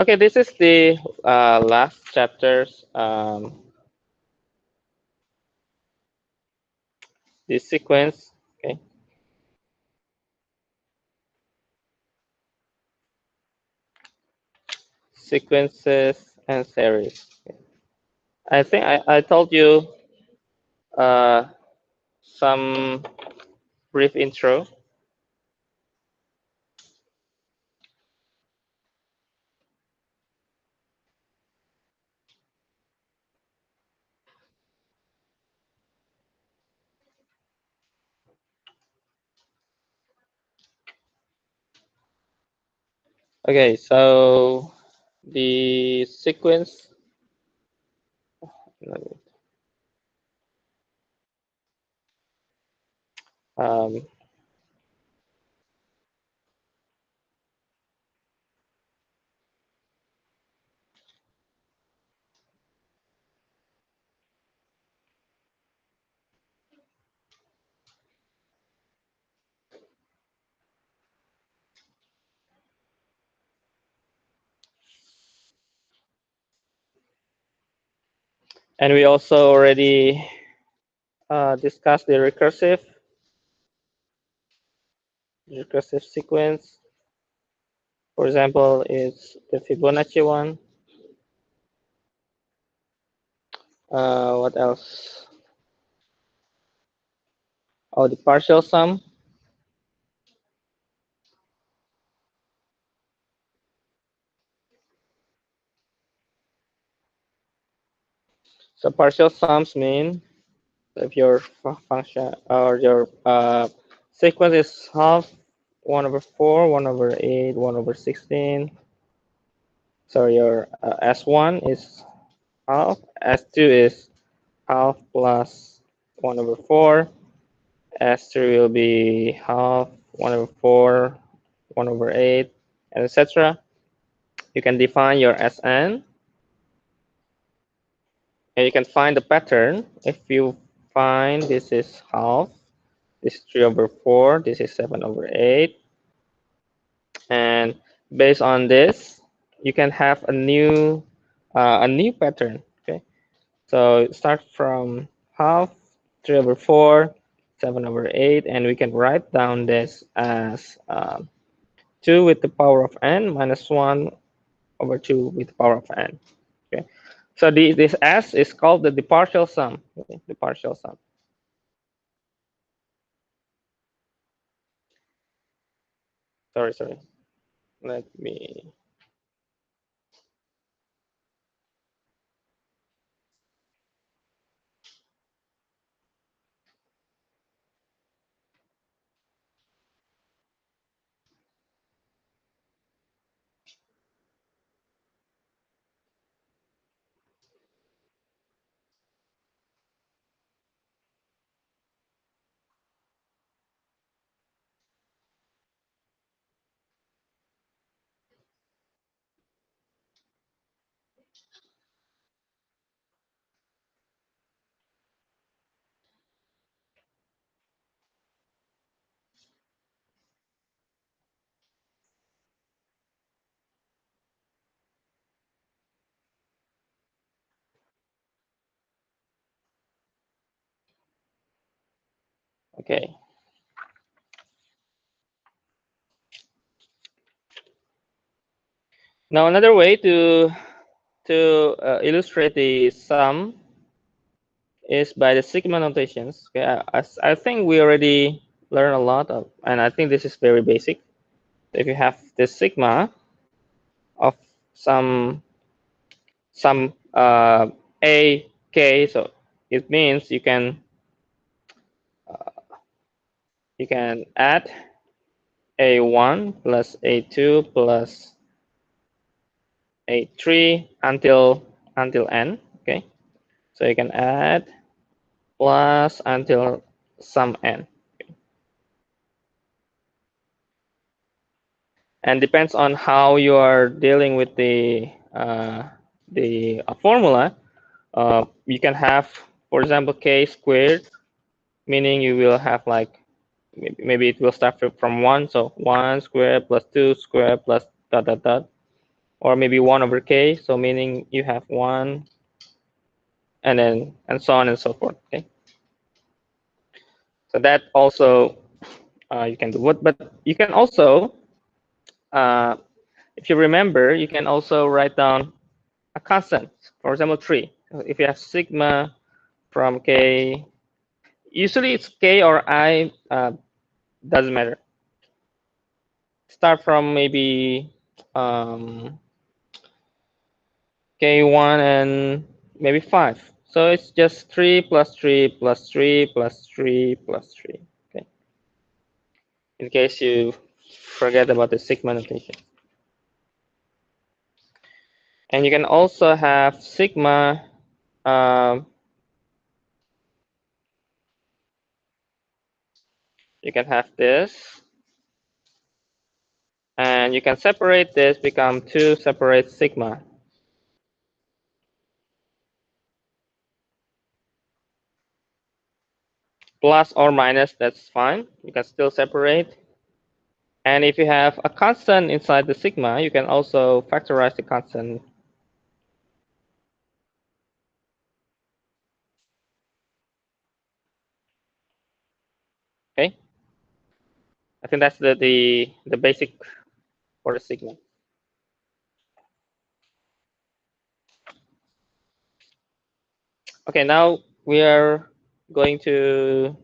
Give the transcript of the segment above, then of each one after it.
Okay, this is the last chapters. The sequence. Okay. Sequences and series. Okay. I think I told you uh, some brief intro. Okay, so the sequence. Um, and we also already discussed the recursive sequence. For example, is the Fibonacci one. What else? Oh, the partial sum. So partial sums mean if your function or your sequence is half 1/4, 1/8, 1/16. So your S1 is half, S2 is half plus 1/4, S3 will be half 1/4, 1/8, and etc. You can define your Sn, and you can find the pattern. If you find this is half, this is 3/4, this is 7/8, and based on this, you can have a new pattern. Okay, so start from half, 3/4, 7/8, and we can write down this as 2 with the power of n minus 1/2 with the power of n. Okay, so this S is called the partial sum. Okay? The partial sum. Sorry. Let me. Okay. Now another way to illustrate the sum is by the sigma notations. Okay, I think we already learned a lot of, and I think this is very basic. If you have the sigma of some a k, so it means you can add a1 plus a2 plus a3 until n. Okay, so you can add plus until some n. And depends on how you are dealing with the formula. You can have, for example, k squared, meaning you will have like maybe it will start from 1, so 1 squared plus 2 squared plus dot dot dot, or maybe 1/k. So meaning you have 1, and so on and so forth. Okay. So that also you can do. But you can also, uh, if you remember, you can also write down a constant. For example, 3. If you have sigma from k, usually it's k or I, doesn't matter. Start from maybe k1 and maybe 5. So it's just 3 plus 3 plus 3 plus 3 plus 3. Okay. In case you forget about the sigma notation. And you can also have sigma. You can have this, and you can separate this, become 2 separate sigma. Plus or minus, that's fine. You can still separate. And if you have a constant inside the sigma, you can also factorize the constant. Okay. I think that's the basic for the sigma. Okay, now we are going to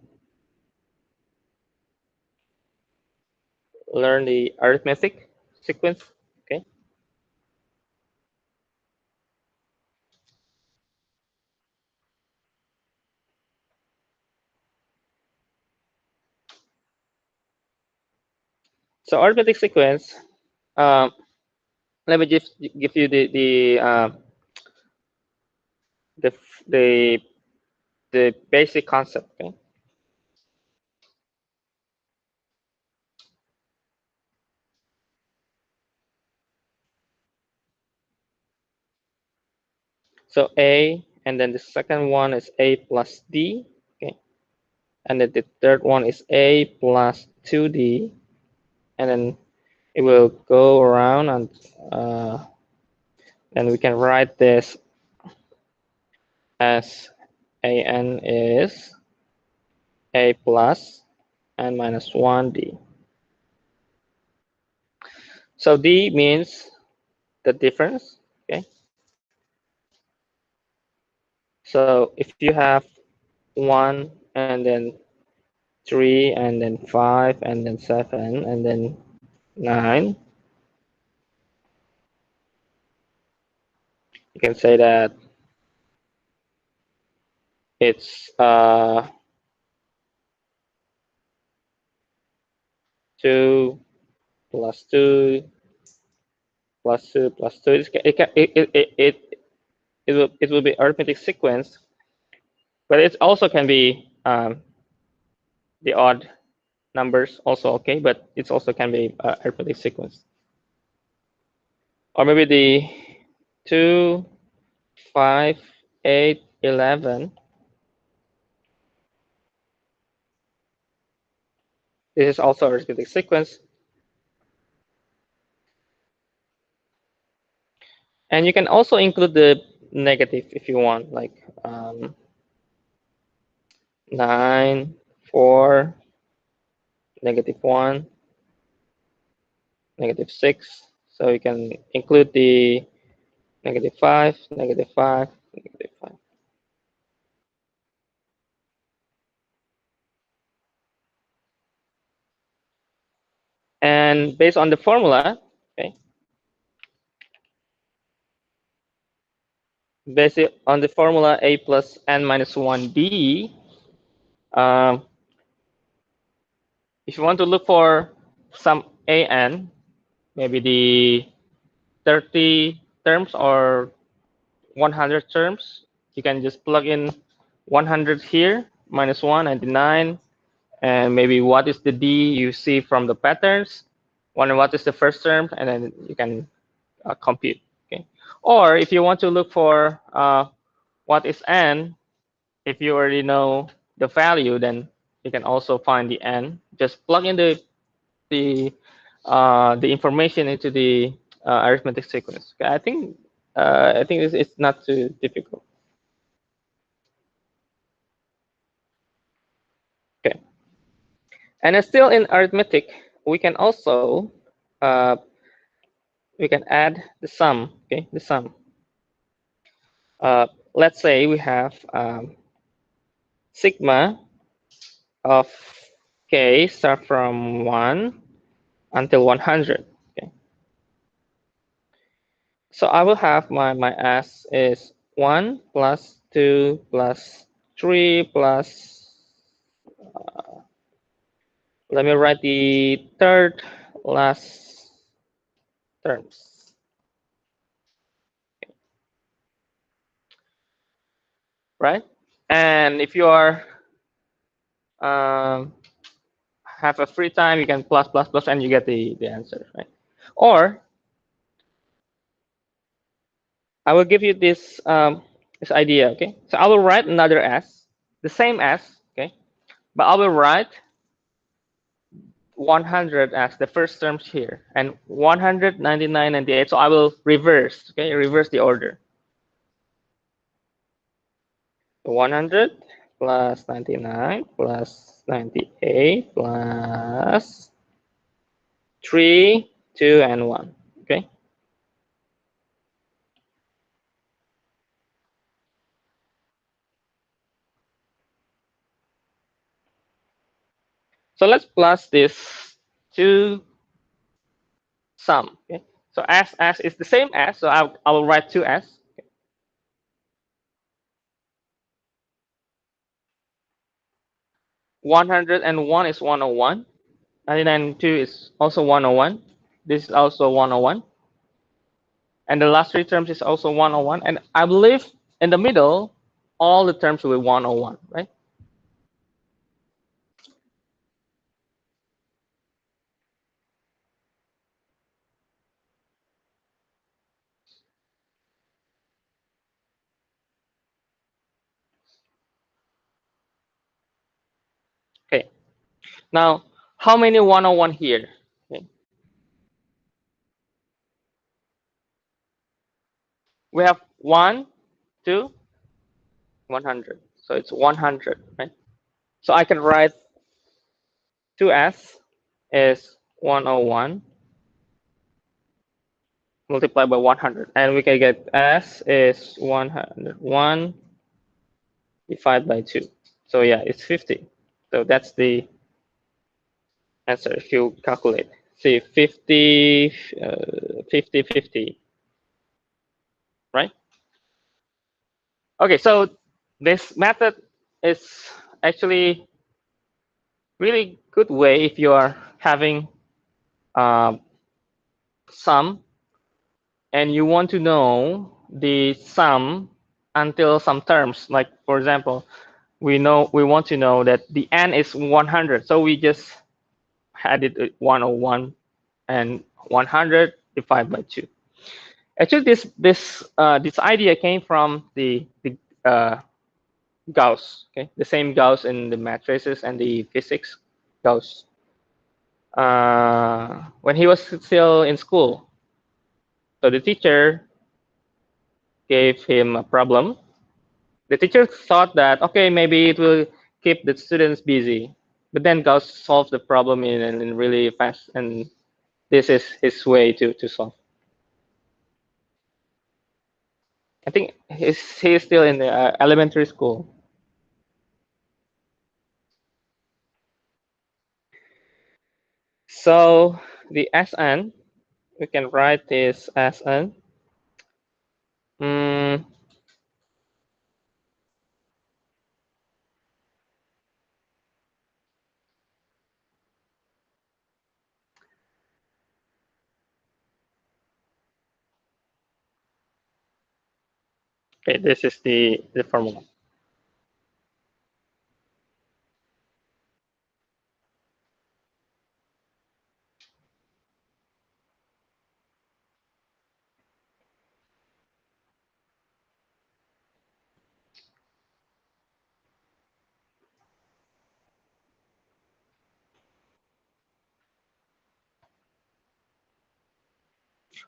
learn the arithmetic sequence. Okay. So arithmetic sequence. Um, Let me just give you the the the basic concept. Okay. So A, and then the second one is A plus D. Okay. And then the third one is A plus 2D, and then it will go around, and we can write this as an is a plus n minus 1d. So d means the difference. Okay. So if you have 1 and then 3 and then 5 and then 7 and then 9, you can say that it's 2 plus 2 plus 2 plus 2. It will be arithmetic sequence, but it also can be the odd numbers also, okay, but it also can be arithmetic sequence. Or maybe the 2, 5, 8, 11. This is also arithmetic sequence. And you can also include the negative if you want, like 9, 4, -1, -6. So you can include the -5, -5, -5. And based on the formula, okay, based on the formula a plus n minus 1d, um, if you want to look for some an, maybe the 30 terms or 100 terms, you can just plug in 100 here, -1 and 9, and maybe what is the d you see from the patterns, what is the first term, and then you can compute. Okay. Or if you want to look for what is n, if you already know the value, then you can also find the n. Just plug in the information into the arithmetic sequence. Okay, I think it's not too difficult. Okay, and still in arithmetic, we can also uh, we can add the sum. Okay, the sum. Let's say we have sigma of k start from 1 until 100. Okay, so I will have my s is 1 plus 2 plus 3 plus, let me write the third last terms, right? And if you are um, have a free time, you can plus plus plus and you get the answer, right? Or I will give you this idea, okay? So I will write another s, the same s, okay? But I will write 100 as the first terms here, and 100, 99, 98. So I will reverse, okay? Reverse the order. 100 plus 99 plus 98 plus 3, 2, and 1, okay? So let's plus this to sum, okay? So as is the same as, so I will write 2s. 101 is 101. 99 and 2 is also 101. This is also 101. And the last three terms is also 101. And I believe in the middle, all the terms will be 101, right? Okay. Now, how many 101 here? Okay. We have 1, 2, 100. So it's 100, right? So I can write 2s is 101 multiplied by 100. And we can get s is 101 divided by 2. So yeah, it's 50. So that's the answer if you calculate. See, 50, 50, 50, right? Okay, so this method is actually really good way if you are having um, sum and you want to know the sum until some terms. Like for example, we want to know that the n is 100, so we just added 101 and 100 divided by 2. Actually, this idea came from the Gauss, okay, the same Gauss in the matrices and the physics Gauss. When he was still in school, so the teacher gave him a problem. The teacher thought that okay, maybe it will keep the students busy, but then Gauss solved the problem in really fast, and this is his way to solve. I think he's still in the elementary school. So the Sn, we can write this Sn. Mm, okay, this is the formula.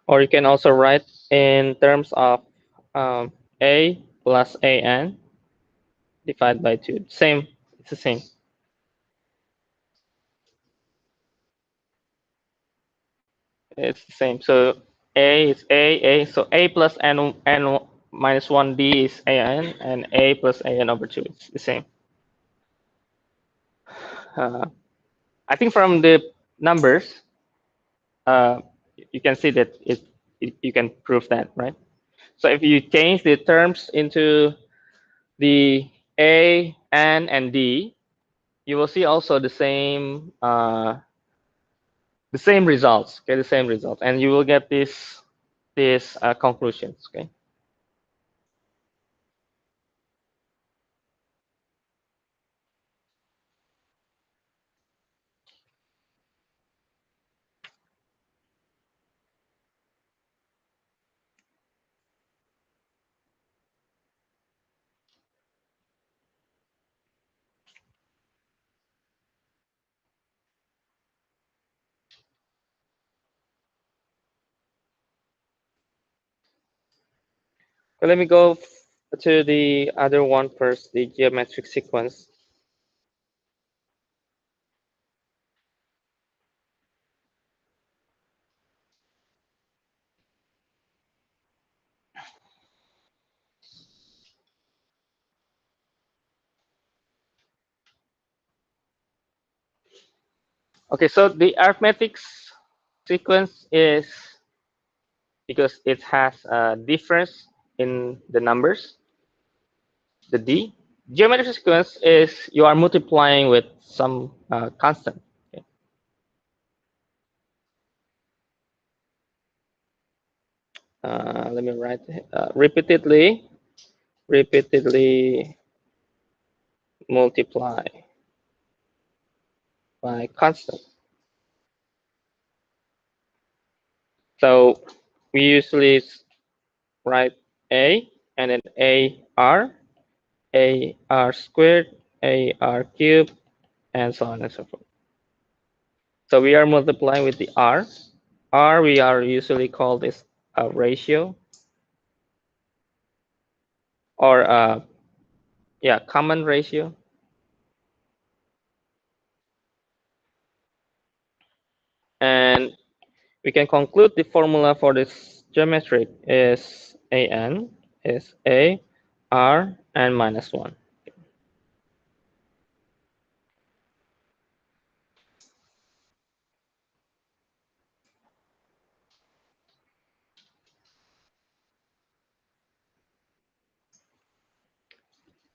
Or you can also write in terms of a plus an divided by 2. Same, it's the same. It's the same. So a is a. So a plus n minus 1d is an, and a plus an over 2 is the same. Uh, I think from the numbers, you can see that you can prove that, right? So if you change the terms into the a, n, and d, you will see also the same results. Okay, the same results, and you will get these conclusions. Okay. So let me go to the other one first, the geometric sequence. Okay, so the arithmetic sequence is because it has a difference in the numbers, the d. Geometric sequence is you are multiplying with some constant. Okay. Let me write repeatedly multiply by constant. So we usually write a and then ar squared, ar cubed, and so on and so forth. So we are multiplying with the r. R we are usually call this a ratio or common ratio. And we can conclude the formula for this geometric is an is a r and minus 1.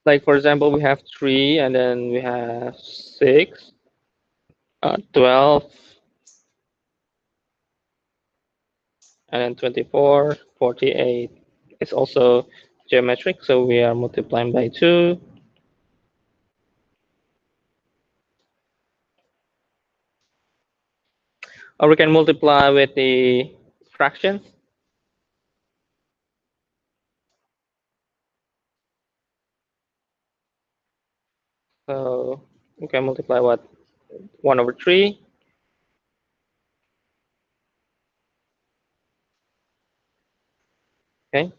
Like for example, we have 3 and then we have 6, 12, and then 24, 48. It's also geometric, so we are multiplying by 2. Or we can multiply with the fractions. So we can multiply what? 1 over 3. Okay.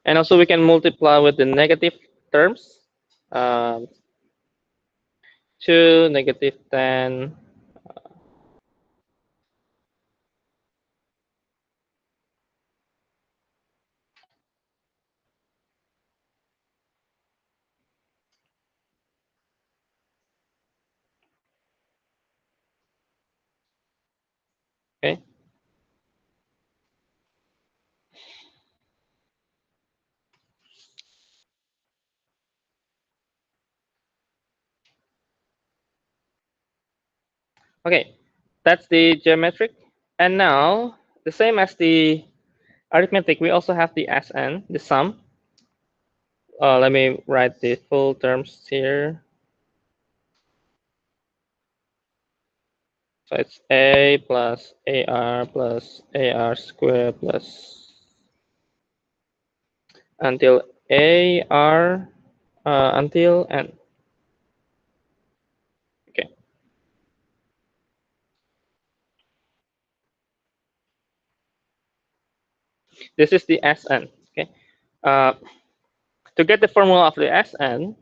And also we can multiply with the negative terms. Um, 2, negative 10. Okay. Okay. That's the geometric. And now, the same as the arithmetic, we also have the Sn, the sum. Let me write the full terms here. So it's a plus ar squared plus until ar until n. Okay. This is the Sn. Okay. Uh, to get the formula of the Sn,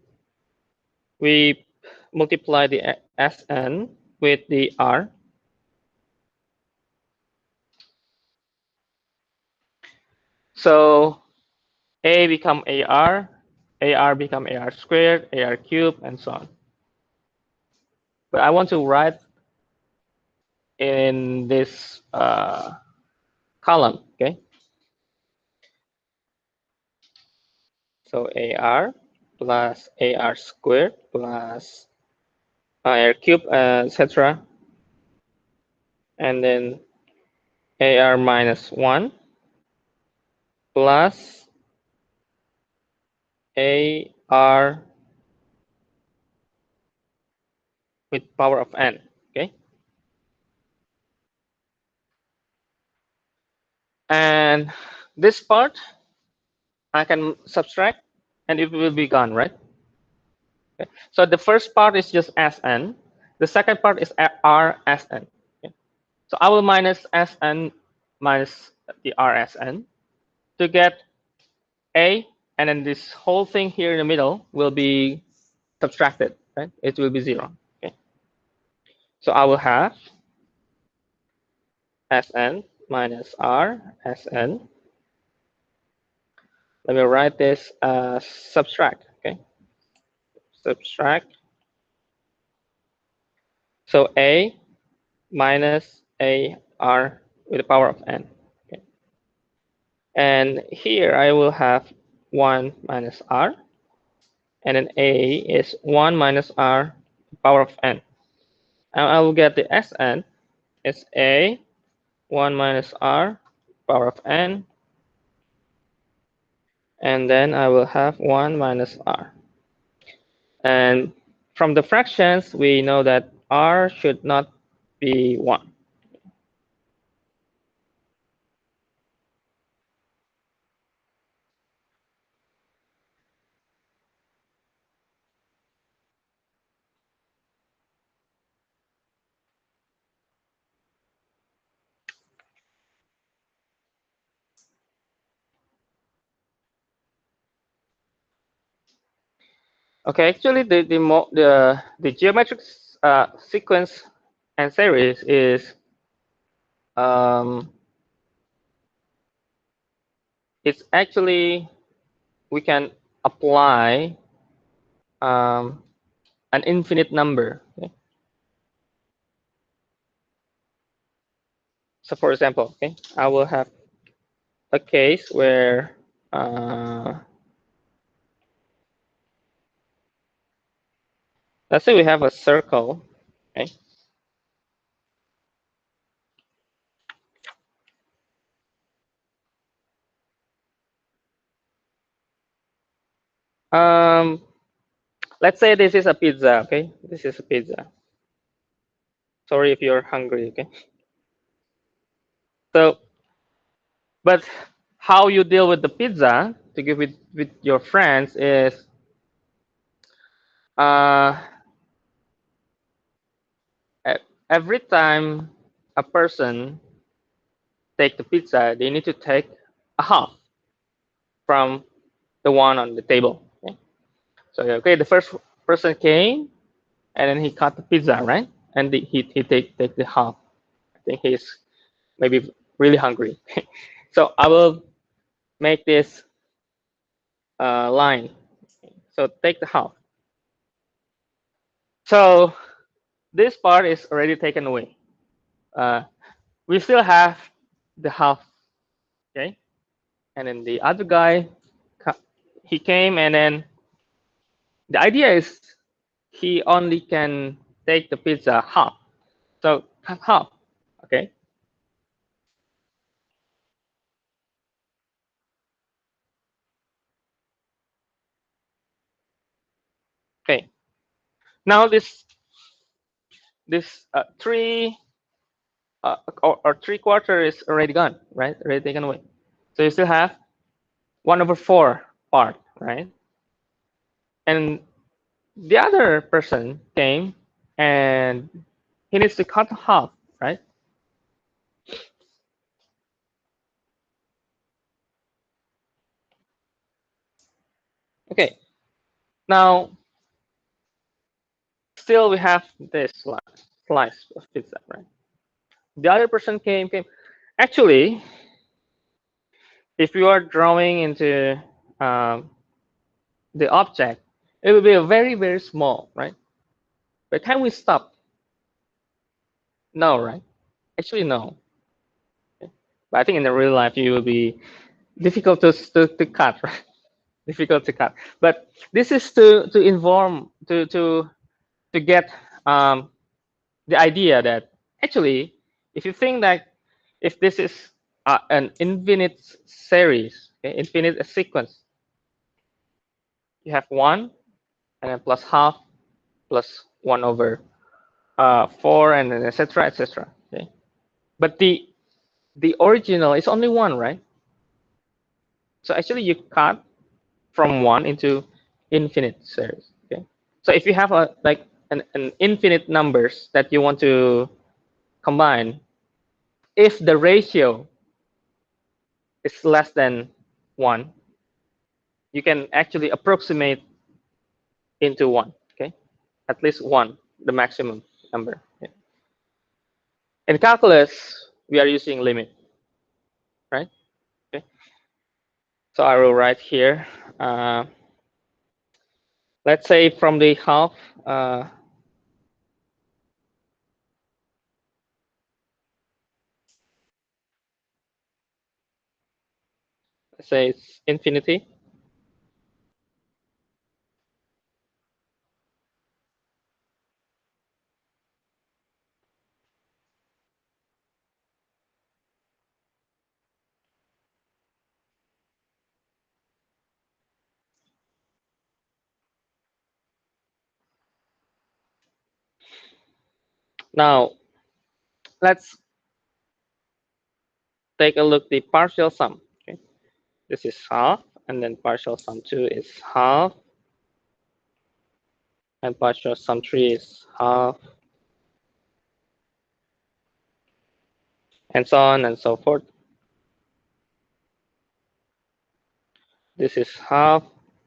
we multiply the Sn with the R. So A become AR become AR squared, AR cubed, and so on. But I want to write in this column. Okay. So AR plus AR squared plus AR cubed, etc. And then AR minus 1 plus AR with power of n. Okay. And this part I can subtract and it will be gone, right? Okay. So the first part is just Sn. The second part is Rsn. Okay. So I will minus Sn minus the Rsn to get A, and then this whole thing here in the middle will be subtracted, right? It will be 0. Okay. So I will have Sn minus Rsn. Let me write this subtract. Okay. Subtract. So A minus AR with the power of n. Okay. And here I will have 1 minus R. And then A is 1 minus R power of n. And I will get the Sn is A 1 minus R power of n. And then I will have 1 minus R. And from the fractions, we know that R should not be 1. Okay, actually, the geometric sequence and series is um, it's actually we can apply an infinite number. Okay? So, for example, okay, I will have a case where let's say we have a circle. Okay. Um, let's say this is a pizza. Okay, this is a pizza. Sorry if you're hungry. Okay. So, but how you deal with the pizza to give it with your friends is uh, every time a person take the pizza, they need to take a half from the one on the table. Okay? So okay, the first person came and then he cut the pizza, right? And he take the half. I think he's maybe really hungry. So I will make this line. So take the half. So this part is already taken away. We still have the half, okay? And then the other guy, he came, and then the idea is he only can take the pizza half. So cut half, okay? Okay. Now this three or 3/4 is already gone, right? Already taken away. So you still have 1/4 part, right? And the other person came and he needs to cut half, right? Okay, now still we have this slice of pizza, right? The other person came. Actually, if you are drawing into um, the object, it will be a very small, right? But can we stop? No, right? Actually, no. But I think in the real life, you will be difficult to cut, right? Difficult to cut. But this is to inform to get the idea that actually, if you think that if this is an infinite series, okay, infinite sequence, you have one and then plus half plus 1 over 4 and then etc etc. Okay, but the original is only one, right? So actually you cut from one into infinite series. Okay, so if you have a like an infinite numbers that you want to combine, if the ratio is less than one, you can actually approximate into one. Okay, at least one, the maximum number. Okay. In calculus, we are using limit, right? Okay. So I will write here. Let's say from the half, uh, let's say it's infinity. Now let's take a look the partial sum. Okay. This is half, and then partial sum 2 is half, and partial sum 3 is half, and so on and so forth. This is half,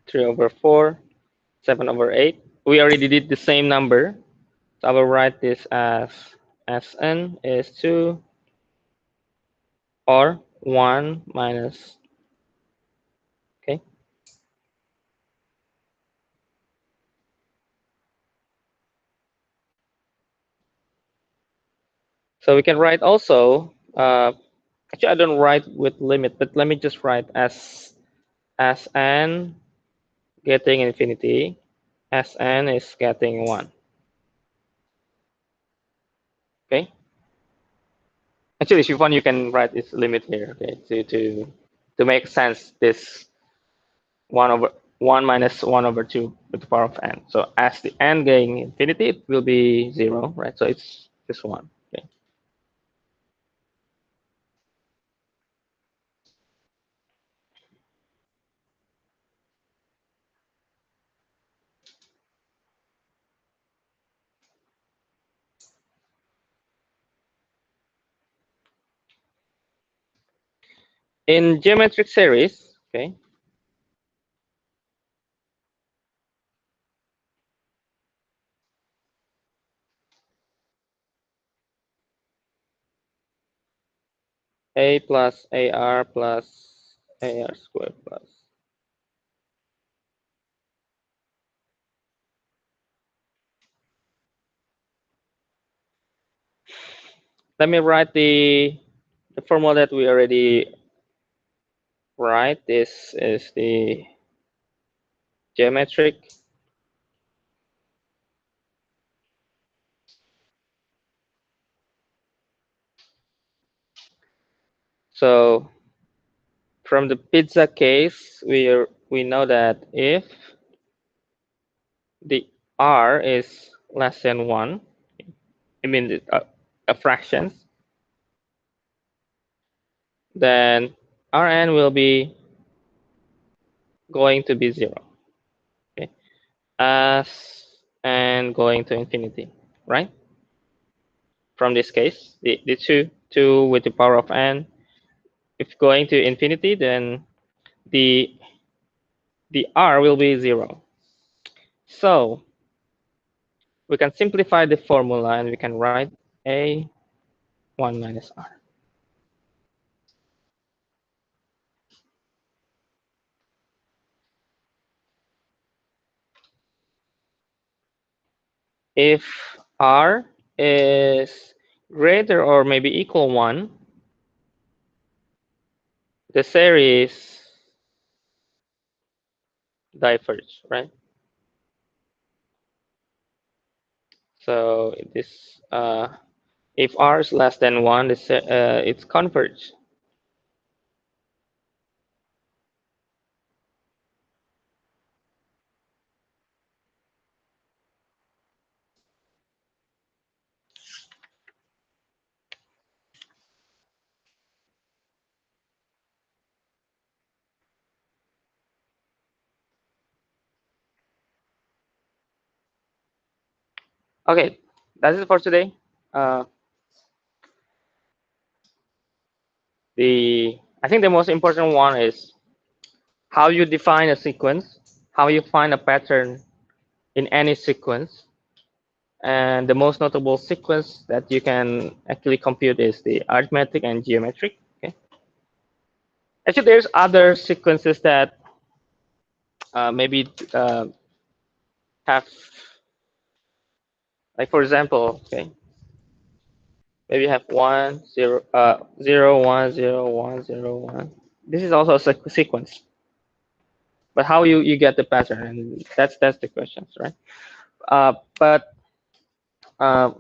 3 over 4, 7 over 8. We already did the same number, so I will write this as Sn is 2 or 1 minus, okay. So we can write also, actually I don't write with limit, but let me just write as n getting infinity, Sn is getting 1, okay. Actually, if you want, you can write this limit here, okay, to make sense this 1 over 1 minus 1 over 2 with the power of n. So as the n getting infinity, it will be 0, right? So it's this one, okay. In geometric series, okay, a plus ar plus ar squared plus. Let me write the formula that we already write. This is the geometric. So from the pizza case, we know that if the r is less than 1, I mean a fraction, then Rn will be going to be 0, okay, as n going to infinity, right? From this case, the 2 with the power of n, if going to infinity, then the the r will be 0. So we can simplify the formula and we can write a 1 minus r. If r is greater or maybe equal 1, the series diverge, right? So this if r is less than 1, it's converge. Okay, that's it for today. Uh, I think the most important one is how you define a sequence, how you find a pattern in any sequence, and the most notable sequence that you can actually compute is the arithmetic and geometric. Okay. Actually, there's other sequences that maybe have, like for example, okay, maybe you have 1 0 0 1 0 1 0 1. This is also a sequence, but how you get the pattern, and that's the questions, right? But uh,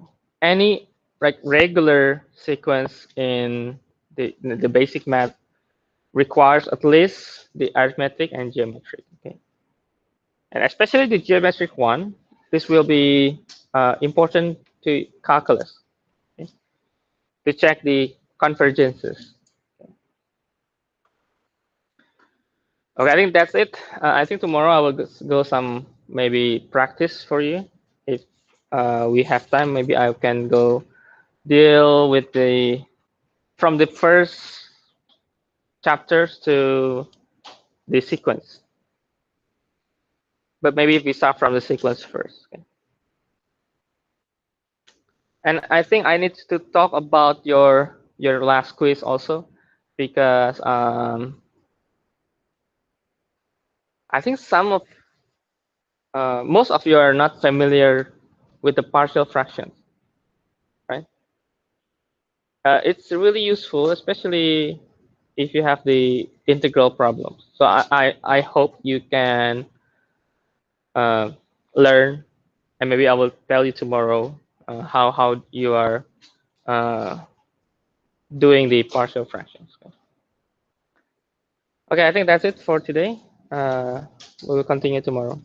any like regular sequence in the basic math requires at least the arithmetic and geometric. Okay, and especially the geometric one, this will be important to calculus, okay, to check the convergences. Okay, I think that's it. I think tomorrow I will go some maybe practice for you. If we have time, maybe I can go deal with the from the first chapters to the sequence. But maybe if we start from the sequence first. Okay. And I think I need to talk about your last quiz also, because I think most of you are not familiar with the partial fractions, right? It's really useful, especially if you have the integral problems. So I hope you can uh, learn, and maybe I will tell you tomorrow how you are uh, doing the partial fractions. Okay, I think that's it for today. We will continue tomorrow.